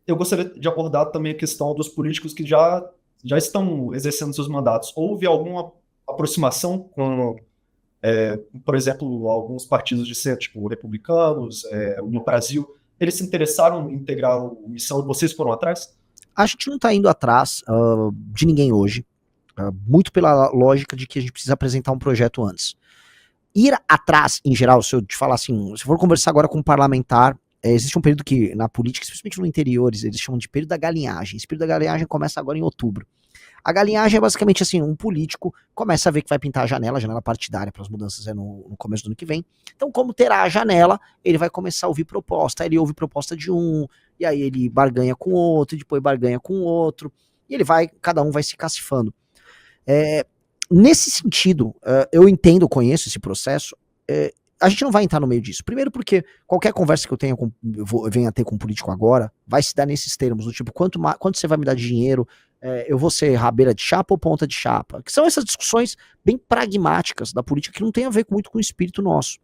eu gostaria de abordar também a questão dos políticos que já estão exercendo seus mandatos. Houve alguma aproximação com, por exemplo, alguns partidos de centro, tipo republicanos, no Brasil, eles se interessaram em integrar a missão e vocês foram atrás? A gente não tá indo atrás de ninguém hoje, muito pela lógica de que a gente precisa apresentar um projeto antes. Ir atrás, em geral, se eu te falar assim, se for conversar agora com um parlamentar, existe um período que, na política, especialmente no interior, eles chamam de período da galinhagem. Esse período da galinhagem começa agora em outubro. A galinhagem é basicamente assim, um político começa a ver que vai pintar a janela partidária para as mudanças no começo do ano que vem. Então, como terá a janela, ele vai começar a ouvir proposta. Aí ele ouve proposta de um, e aí ele barganha com outro, e depois barganha com outro, e ele vai, cada um vai se cacifando. Nesse sentido, eu entendo, conheço esse processo, a gente não vai entrar no meio disso. Primeiro porque qualquer conversa que eu tenha eu venha a ter com um político agora, vai se dar nesses termos, do tipo, quanto você vai me dar de dinheiro, eu vou ser rabeira de chapa ou ponta de chapa? Que são essas discussões bem pragmáticas da política que não tem a ver muito com o espírito nosso.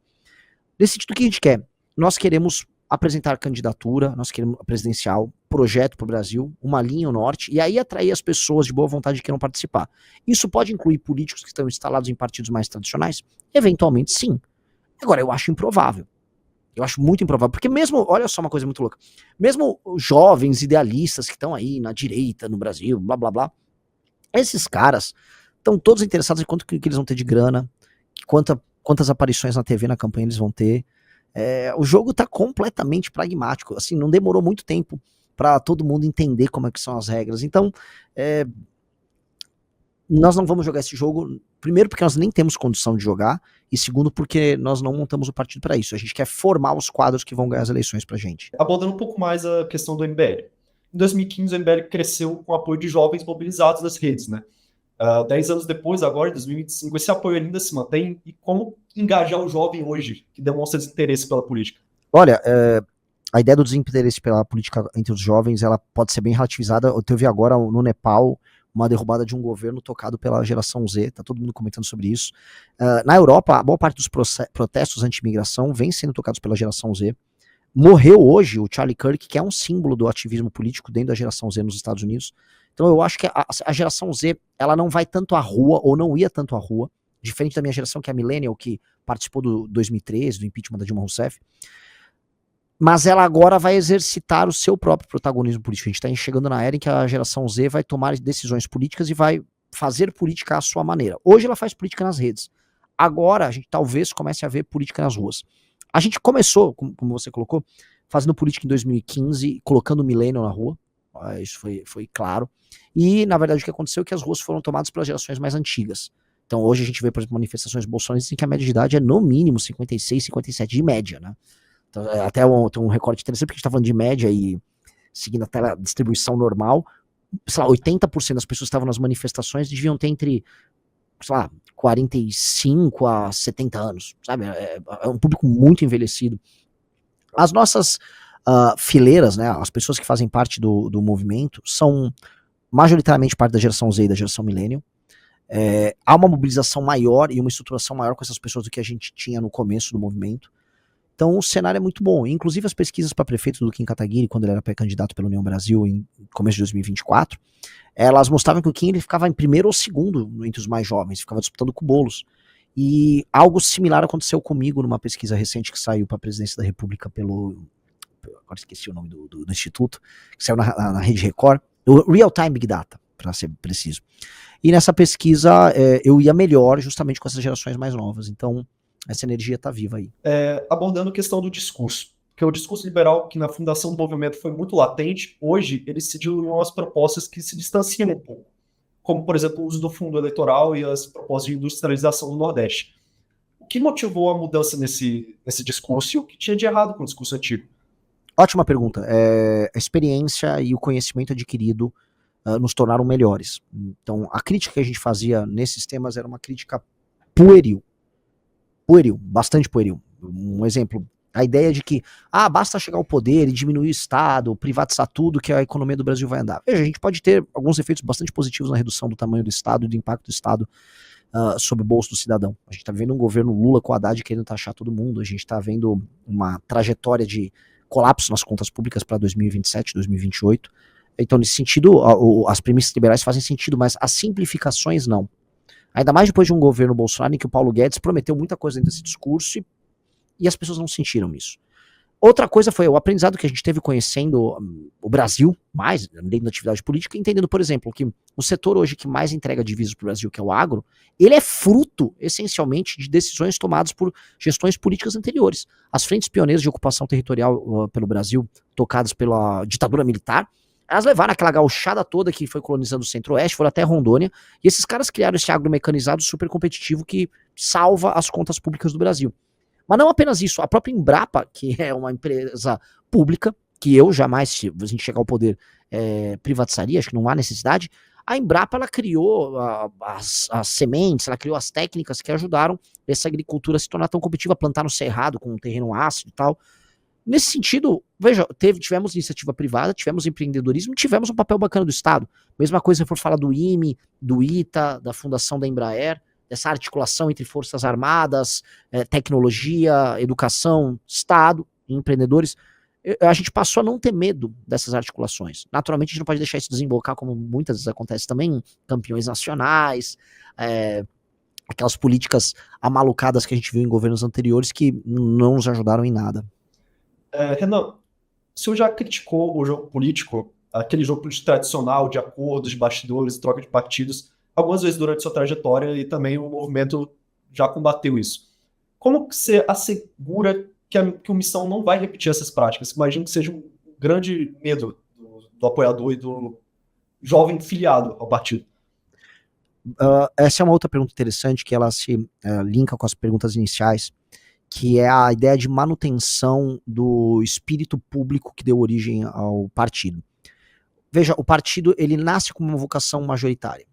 Nesse sentido, o que a gente quer? Nós queremos apresentar candidatura, nós queremos presidencial, projeto para o Brasil, uma linha ao norte, e aí atrair as pessoas de boa vontade que queiram participar. Isso pode incluir políticos que estão instalados em partidos mais tradicionais? Eventualmente, sim. Agora, eu acho improvável. Eu acho muito improvável, porque mesmo, olha só uma coisa muito louca, mesmo jovens idealistas que estão aí na direita, no Brasil, blá blá blá, esses caras estão todos interessados em quanto que eles vão ter de grana, quantas aparições na TV, na campanha eles vão ter. O jogo tá completamente pragmático, assim, não demorou muito tempo para todo mundo entender como é que são as regras. Então, nós não vamos jogar esse jogo, primeiro porque nós nem temos condição de jogar, e segundo porque nós não montamos o partido para isso. A gente quer formar os quadros que vão ganhar as eleições pra gente. Abordando um pouco mais a questão do MBL. Em 2015, o MBL cresceu com o apoio de jovens mobilizados nas redes, né? 10 anos depois, agora, em 2025, esse apoio ainda se mantém. E como engajar o jovem hoje, que demonstra desinteresse pela política? Olha, a ideia do desinteresse pela política entre os jovens, ela pode ser bem relativizada. Eu teve agora no Nepal uma derrubada de um governo tocado pela geração Z, tá todo mundo comentando sobre isso. Na Europa, a boa parte dos protestos anti-imigração vem sendo tocados pela geração Z. Morreu hoje o Charlie Kirk, que é um símbolo do ativismo político dentro da geração Z nos Estados Unidos. Então eu acho que a geração Z, ela não vai tanto à rua, ou não ia tanto à rua, diferente da minha geração, que é a Millennial, que participou do 2013, do impeachment da Dilma Rousseff, mas ela agora vai exercitar o seu próprio protagonismo político. A gente está chegando na era em que a geração Z vai tomar decisões políticas e vai fazer política à sua maneira. Hoje ela faz política nas redes. Agora a gente talvez comece a ver política nas ruas. A gente começou, como você colocou, fazendo política em 2015, colocando o millennial na rua. Isso foi claro. E, na verdade, o que aconteceu é que as ruas foram tomadas pelas gerações mais antigas. Então, hoje a gente vê, por exemplo, manifestações bolsonaristas em que a média de idade é no mínimo 56, 57 de média, né? Então, até tem um recorte interessante, porque a gente tá falando de média e seguindo até a distribuição normal, sei lá, 80% das pessoas que estavam nas manifestações deviam ter entre, sei lá, 45 a 70 anos, sabe? É um público muito envelhecido. As nossas fileiras, né, as pessoas que fazem parte do movimento, são majoritariamente parte da geração Z e da geração Millennial. Há uma mobilização maior e uma estruturação maior com essas pessoas do que a gente tinha no começo do movimento. Então o cenário é muito bom. Inclusive as pesquisas para prefeito do Kim Kataguiri, quando ele era pré-candidato pela União Brasil em começo de 2024, elas mostravam que o Kim ele ficava em primeiro ou segundo entre os mais jovens, ficava disputando com o Boulos. E algo similar aconteceu comigo numa pesquisa recente que saiu para a presidência da República agora esqueci o nome do instituto, que saiu na Rede Record, o Real Time Big Data, para ser preciso. E nessa pesquisa eu ia melhor justamente com essas gerações mais novas. Então essa energia está viva aí. Abordando a questão do discurso. Porque o discurso liberal, que na fundação do movimento foi muito latente, hoje ele se diluiu em umas propostas que se distanciam um pouco. Como, por exemplo, o uso do fundo eleitoral e as propostas de industrialização do Nordeste. O que motivou a mudança nesse discurso e o que tinha de errado com o discurso antigo? Ótima pergunta. A experiência e o conhecimento adquirido nos tornaram melhores. Então, a crítica que a gente fazia nesses temas era uma crítica pueril, bastante pueril. Um exemplo, a ideia de que basta chegar ao poder e diminuir o Estado, privatizar tudo que a economia do Brasil vai andar. Veja, a gente pode ter alguns efeitos bastante positivos na redução do tamanho do Estado e do impacto do Estado sobre o bolso do cidadão. A gente está vendo um governo Lula com Haddad querendo taxar todo mundo, a gente está vendo uma trajetória de colapso nas contas públicas para 2027, 2028. Então, nesse sentido, as premissas liberais fazem sentido, mas as simplificações não. Ainda mais depois de um governo Bolsonaro em que o Paulo Guedes prometeu muita coisa dentro desse discurso e as pessoas não sentiram isso. Outra coisa foi o aprendizado que a gente teve conhecendo o Brasil, mais dentro da atividade política, entendendo, por exemplo, que o setor hoje que mais entrega divisas para o Brasil, que é o agro, ele é fruto, essencialmente, de decisões tomadas por gestões políticas anteriores. As frentes pioneiras de ocupação territorial pelo Brasil, tocadas pela ditadura militar, elas levaram aquela gauchada toda que foi colonizando o centro-oeste, foram até Rondônia, e esses caras criaram esse agro mecanizado super competitivo que salva as contas públicas do Brasil. Mas não apenas isso, a própria Embrapa, que é uma empresa pública, que eu jamais, se a gente chegar ao poder, privatizaria, acho que não há necessidade, a Embrapa ela criou as sementes, ela criou as técnicas que ajudaram essa agricultura a se tornar tão competitiva, plantar no cerrado com um terreno ácido e tal. Nesse sentido, veja, tivemos iniciativa privada, tivemos empreendedorismo, tivemos um papel bacana do Estado. Mesma coisa se for falar do IME, do ITA, da fundação da Embraer, dessa articulação entre forças armadas, tecnologia, educação, Estado, empreendedores. A gente passou a não ter medo dessas articulações. Naturalmente, a gente não pode deixar isso desembocar, como muitas vezes acontece também, em campeões nacionais, aquelas políticas amalucadas que a gente viu em governos anteriores que não nos ajudaram em nada. Renan, o senhor já criticou o jogo político, aquele jogo político tradicional de acordos, bastidores, troca de partidos, algumas vezes durante sua trajetória, e também o movimento já combateu isso. Como que você assegura que o Missão não vai repetir essas práticas? Imagino que seja um grande medo do apoiador e do jovem filiado ao partido. Essa é uma outra pergunta interessante, que ela se linka com as perguntas iniciais, que é a ideia de manutenção do espírito público que deu origem ao partido. Veja, o partido ele nasce com uma vocação majoritária.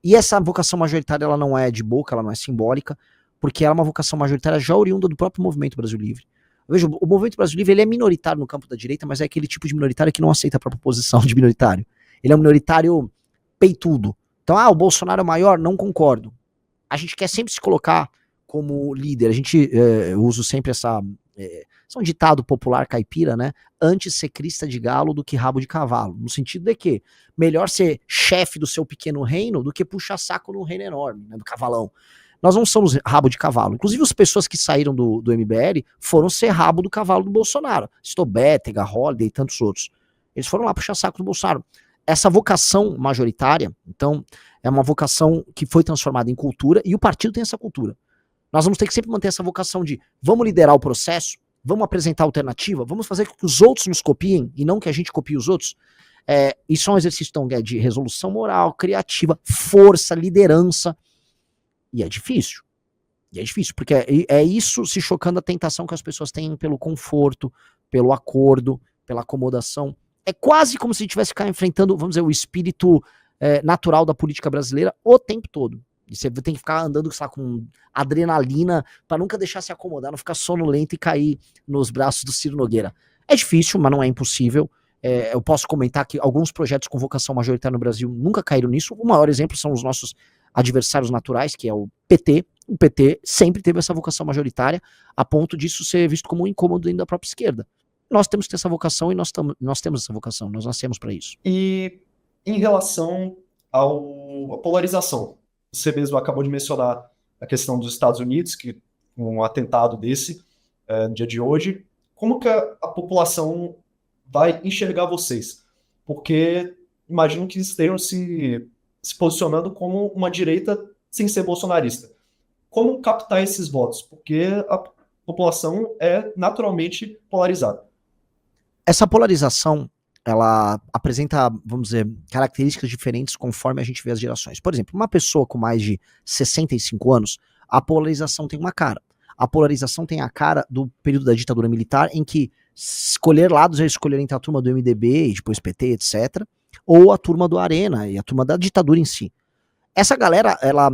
E essa vocação majoritária ela não é de boca, ela não é simbólica, porque ela é uma vocação majoritária já oriunda do próprio Movimento Brasil Livre. Veja, o Movimento Brasil Livre ele é minoritário no campo da direita, mas é aquele tipo de minoritário que não aceita a própria posição de minoritário. Ele é um minoritário peitudo. Então, o Bolsonaro é o maior? Não concordo. A gente quer sempre se colocar como líder. A gente usa sempre esse é um ditado popular caipira, né? Antes ser crista de galo do que rabo de cavalo. No sentido de que melhor ser chefe do seu pequeno reino do que puxar saco num reino enorme, né, do cavalão. Nós não somos rabo de cavalo. Inclusive, as pessoas que saíram do MBL foram ser rabo do cavalo do Bolsonaro. Stobétega, Holliday e tantos outros. Eles foram lá puxar saco do Bolsonaro. Essa vocação majoritária, então, é uma vocação que foi transformada em cultura, e o partido tem essa cultura. Nós vamos ter que sempre manter essa vocação de vamos liderar o processo, vamos apresentar alternativa, vamos fazer com que os outros nos copiem e não que a gente copie os outros. Isso é um exercício então, de resolução moral, criativa, força, liderança. E é difícil. Porque é isso se chocando a tentação que as pessoas têm pelo conforto, pelo acordo, pela acomodação. É quase como se a gente tivesse que ficar enfrentando, vamos dizer, o espírito natural da política brasileira o tempo todo. E você tem que ficar andando com adrenalina para nunca deixar se acomodar, não ficar sonolento e cair nos braços do Ciro Nogueira. É difícil, mas não é impossível. Eu posso comentar que alguns projetos com vocação majoritária no Brasil nunca caíram nisso. O maior exemplo são os nossos adversários naturais, que é o PT. O PT sempre teve essa vocação majoritária, a ponto disso ser visto como um incômodo dentro da própria esquerda. Nós temos que ter essa vocação e nós temos essa vocação, nós nascemos para isso. E em relação à polarização, você mesmo acabou de mencionar a questão dos Estados Unidos, que um atentado desse, no dia de hoje, como que a população vai enxergar vocês? Porque imagino que estejam se posicionando como uma direita sem ser bolsonarista. Como captar esses votos? Porque a população é naturalmente polarizada. Essa polarização, ela apresenta, vamos dizer, características diferentes conforme a gente vê as gerações. Por exemplo, uma pessoa com mais de 65 anos, a polarização tem uma cara. A polarização tem a cara do período da ditadura militar, em que escolher lados é escolher entre a turma do MDB e depois PT, etc., ou a turma do Arena e a turma da ditadura em si. Essa galera, ela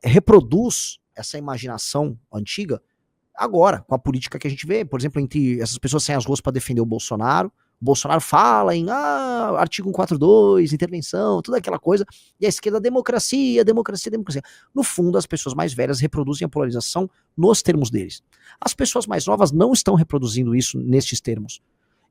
reproduz essa imaginação antiga agora, com a política que a gente vê, por exemplo, entre essas pessoas saem às ruas para defender o Bolsonaro O Bolsonaro fala em artigo 142, intervenção, toda aquela coisa, e a esquerda, democracia, democracia, democracia. No fundo, as pessoas mais velhas reproduzem a polarização nos termos deles. As pessoas mais novas não estão reproduzindo isso nestes termos.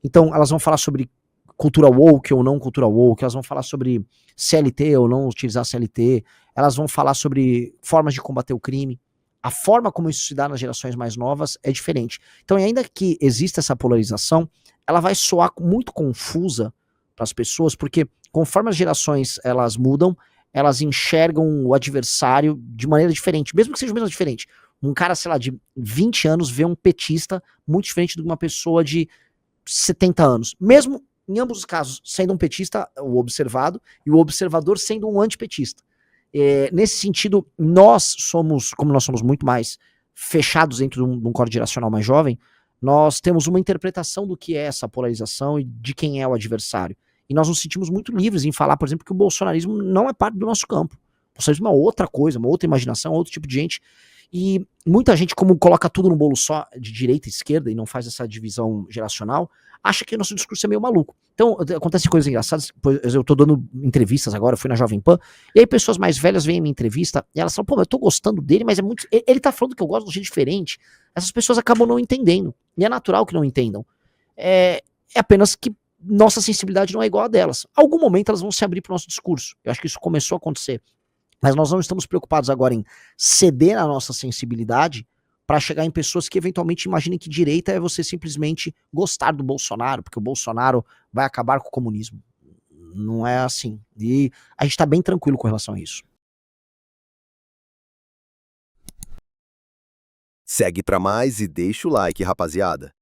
Então, elas vão falar sobre cultura woke ou não cultura woke, elas vão falar sobre CLT ou não utilizar CLT, elas vão falar sobre formas de combater o crime. A forma como isso se dá nas gerações mais novas é diferente. Então, ainda que exista essa polarização, ela vai soar muito confusa para as pessoas, porque conforme as gerações elas mudam, elas enxergam o adversário de maneira diferente, mesmo que seja mesmo diferente. Um cara, sei lá, de 20 anos vê um petista muito diferente de uma pessoa de 70 anos. Mesmo em ambos os casos, sendo um petista, o observado, e o observador sendo um antipetista. Nesse sentido, nós somos, como nós somos muito mais fechados dentro de um corte geracional mais jovem, nós temos uma interpretação do que é essa polarização e de quem é o adversário. E nós nos sentimos muito livres em falar, por exemplo, que o bolsonarismo não é parte do nosso campo. O bolsonarismo é outra coisa, uma outra imaginação, outro tipo de gente. E muita gente, como coloca tudo no bolo só de direita e esquerda e não faz essa divisão geracional, acha que o nosso discurso é meio maluco. Então, acontecem coisas engraçadas. Eu tô dando entrevistas agora, fui na Jovem Pan, e aí pessoas mais velhas vêm em minha entrevista e elas falam, pô, mas eu tô gostando dele, mas é muito. Ele tá falando que eu gosto de um jeito diferente. Essas pessoas acabam não entendendo. E é natural que não entendam. É apenas que nossa sensibilidade não é igual a delas. Algum momento elas vão se abrir pro nosso discurso. Eu acho que isso começou a acontecer. Mas nós não estamos preocupados agora em ceder a nossa sensibilidade para chegar em pessoas que eventualmente imaginem que direita é você simplesmente gostar do Bolsonaro, porque o Bolsonaro vai acabar com o comunismo. Não é assim. E a gente está bem tranquilo com relação a isso. Segue para mais e deixa o like, rapaziada.